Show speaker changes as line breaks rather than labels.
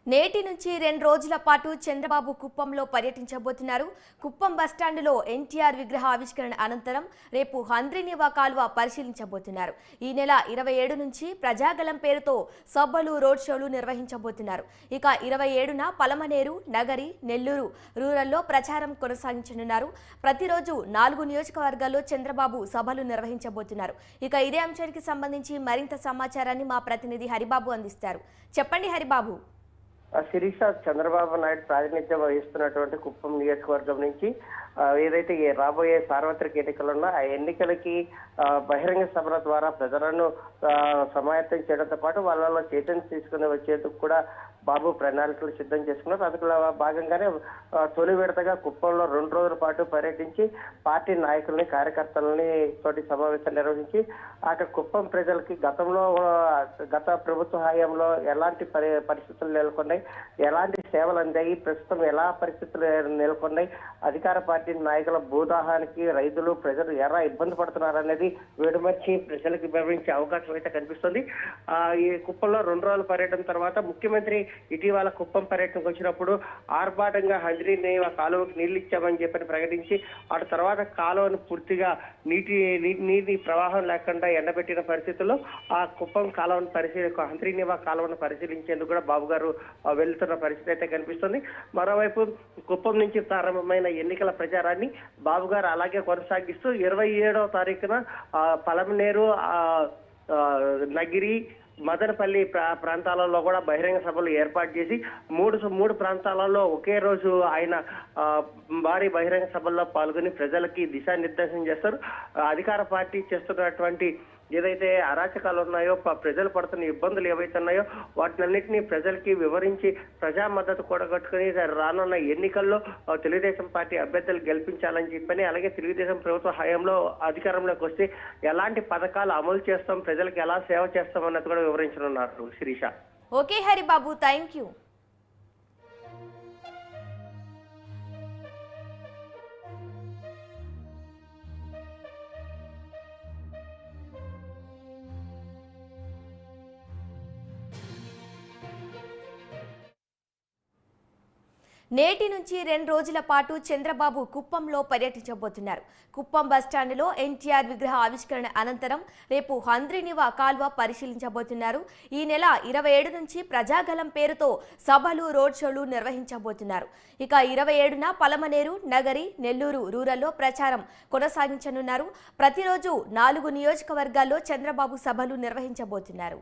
నేటి నుంచి 2 రోజుల పాటు చంద్రబాబు కుప్పంలో పర్యటించబోతున్నారు. కుప్పం బస్టాండులో ఎన్టీఆర్ విగ్రహ ఆవిష్కరణ అనంతరం రేపు హంద్రీనివా కాలువ పరిశీలించబోతున్నారు. ఈ నెల 27 నుంచి ప్రజాగలం పేరుతో సభలు, రోడ్ షోలు నిర్వహించబోతున్నారు. ఇక 27న పలమనేరు, నగరి, నెల్లూరు రూరల్లో ప్రచారం కొనసాగించనున్నారు. ప్రతిరోజు 4 నియోజకవర్గాల్లో చంద్రబాబు సభలు నిర్వహించబోతున్నారు. ఇక ఇదే అంశానికి సంబంధించి మరింత సమాచారాన్ని మా ప్రతినిధి హరిబాబు అందిస్తారు. చెప్పండి హరిబాబు.
శిరీష, చంద్రబాబు నాయుడు ప్రాతినిధ్యం వహిస్తున్నటువంటి కుప్పం నియోజకవర్గం నుంచి ఏదైతే రాబోయే సార్వత్రిక ఎన్నికలున్నా ఆ ఎన్నికలకి బహిరంగ సభల ద్వారా ప్రజలను సమాయత్తం చేయడంతో పాటు వాళ్ళలో చైతన్యం తీసుకుని వచ్చేందుకు కూడా బాబు ప్రణాళికలు సిద్ధం చేసుకున్నారు. అందులో భాగంగానే తొలి విడతగా కుప్పంలో 2 రోజుల పాటు పర్యటించి పార్టీ నాయకుల్ని, కార్యకర్తలని తోటి సమావేశం నిర్వహించి అక్కడ కుప్పం ప్రజలకి గత ప్రభుత్వ హయాంలో ఎలాంటి పరిస్థితులు నెలకొన్నాయి, ఎలాంటి సేవలు అందాయి, ప్రస్తుతం ఎలా పరిస్థితులు నెలకొన్నాయి, అధికార పార్టీ నాయకుల భూదాహానికి రైతులు, ప్రజలు ఎలా ఇబ్బంది పడుతున్నారనేది వేడుమర్చి ప్రజలకు వివరించే అవకాశం అయితే కనిపిస్తుంది. ఈ కుప్పంలో 2 రోజుల పర్యటన తర్వాత ముఖ్యమంత్రి ఇటీవల కుప్పం పర్యటనకు వచ్చినప్పుడు ఆర్భాటంగా హంద్రీనివా కాలువకు నీళ్లు ఇచ్చామని చెప్పని ప్రకటించి ఆ తర్వాత కాలువను పూర్తిగా నీటి ప్రవాహం లేకుండా ఎండబెట్టిన పరిస్థితుల్లో ఆ కుప్పం కాలువను హంద్రీనివా కాలువను పరిశీలించేందుకు కూడా బాబు గారు వెళ్తున్న పరిస్థితి అయితే కనిపిస్తుంది. మరోవైపు కుప్పం నుంచి ప్రారంభమైన ఎన్నికల ప్రచారాన్ని బాబు గారు అలాగే కొనసాగిస్తూ 27వ తారీఖున పలమనేరు, నగిరి, మదనపల్లి ప్రాంతాలలో కూడా బహిరంగ సభలు ఏర్పాటు చేసి మూడు ప్రాంతాలలో ఒకే రోజు ఆయన భారీ బహిరంగ సభల్లో పాల్గొని ప్రజలకి దిశానిర్దేశం చేస్తారు. అధికార పార్టీ చేస్తున్నటువంటి ఏదైతే అరాచకాలు ఉన్నాయో, ప్రజలు పడుతున్న ఇబ్బందులు ఏవైతే ఉన్నాయో వాటినన్నింటినీ ప్రజలకి వివరించి ప్రజా మద్దతు కూడగట్టుకుని రానున్న ఎన్నికల్లో తెలుగుదేశం పార్టీ అభ్యర్థులు గెలిపించాలని చెప్పని, అలాగే తెలుగుదేశం ప్రభుత్వ హయాంలో అధికారంలోకి వస్తే ఎలాంటి పథకాలు అమలు చేస్తాం, ప్రజలకు ఎలా సేవ చేస్తాం అన్నది కూడా వివరించనున్నారు. Sirisha.
Okay Haribabu, thank you. నేటి నుంచి 2 రోజుల పాటు చంద్రబాబు కుప్పంలో పర్యటించబోతున్నారు. కుప్పం బస్టాండులో ఎన్టీఆర్ విగ్రహ ఆవిష్కరణ అనంతరం రేపు హంద్రీనివా కాల్వ పరిశీలించబోతున్నారు. ఈ నెల 27 నుంచి ప్రజాగలం పేరుతో సభలు, రోడ్ షోలు నిర్వహించబోతున్నారు. ఇక 27న పలమనేరు, నగరి, నెల్లూరు రూరల్లో ప్రచారం కొనసాగించనున్నారు. ప్రతిరోజు 4 నియోజకవర్గాల్లో చంద్రబాబు సభలు నిర్వహించబోతున్నారు.